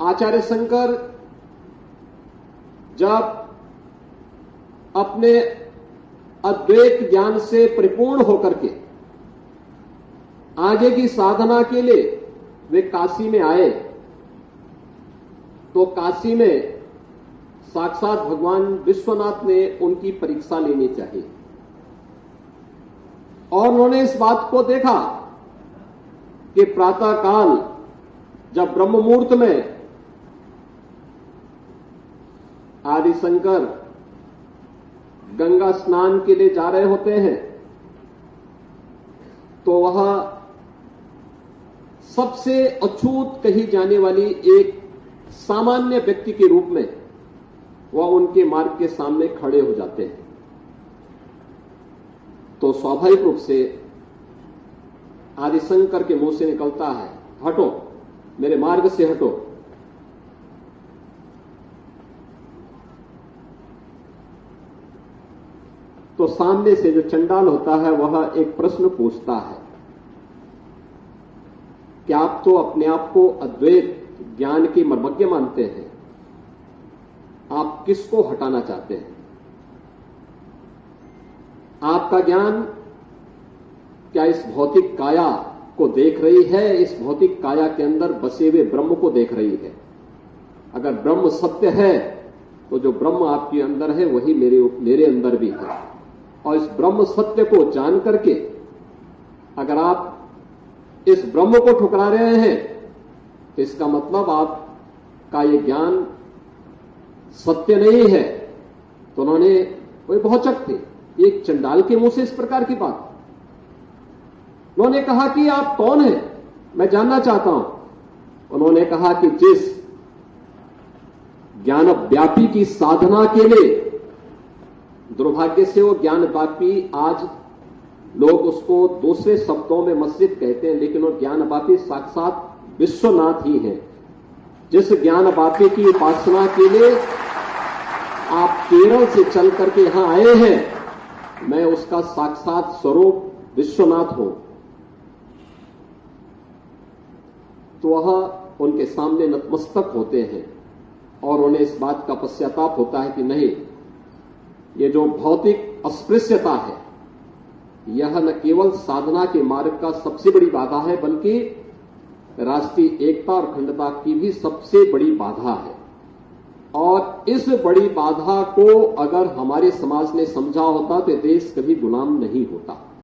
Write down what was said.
आचार्य शंकर जब अपने अद्वैत ज्ञान से परिपूर्ण होकर के आगे की साधना के लिए वे काशी में आए, तो काशी में साक्षात भगवान विश्वनाथ ने उनकी परीक्षा लेनी चाहिए। और उन्होंने इस बात को देखा कि प्रातःकाल जब ब्रह्म मुहूर्त में आदि शंकर गंगा स्नान के लिए जा रहे होते हैं, तो वह सबसे अछूत कही जाने वाली एक सामान्य व्यक्ति के रूप में वह उनके मार्ग के सामने खड़े हो जाते हैं। तो स्वाभाविक रूप से आदिशंकर के मुंह से निकलता है, हटो, मेरे मार्ग से हटो। तो सामने से जो चंडाल होता है वह एक प्रश्न पूछता है कि आप तो अपने आप को अद्वैत ज्ञान के मर्मज्ञ मानते हैं, आप किसको हटाना चाहते हैं? आपका ज्ञान क्या इस भौतिक काया को देख रही है, इस भौतिक काया के अंदर बसे हुए ब्रह्म को देख रही है? अगर ब्रह्म सत्य है तो जो ब्रह्म आपके अंदर है वही मेरे अंदर भी है। और इस ब्रह्म सत्य को जान करके अगर आप इस ब्रह्म को ठुकरा रहे हैं तो इसका मतलब आपका ये ज्ञान सत्य नहीं है। तो उन्होंने, वे बहुत चक थे, एक चंडाल के मुंह से इस प्रकार की बात। उन्होंने कहा कि आप कौन हैं, मैं जानना चाहता हूं। उन्होंने कहा कि जिस ज्ञान व्यापी की साधना के लिए, दुर्भाग्य से वो ज्ञान व्यापी आज लोग उसको दूसरे शब्दों में मस्जिद कहते हैं, लेकिन वो ज्ञान व्यापी साक्षात विश्वनाथ ही है। जिस ज्ञान व्यापी की उपासना के लिए आप केरल से चल करके यहां आए हैं, मैं उसका साक्षात स्वरूप विश्वनाथ हूं। तो वह उनके सामने नतमस्तक होते हैं और उन्हें इस बात का पश्चाताप होता है कि नहीं, ये जो भौतिक अस्पृश्यता है यह न केवल साधना के मार्ग का सबसे बड़ी बाधा है, बल्कि राष्ट्रीय एकता और अखंडता की भी सबसे बड़ी बाधा है। और इस बड़ी बाधा को अगर हमारे समाज ने समझा होता तो देश कभी गुलाम नहीं होता।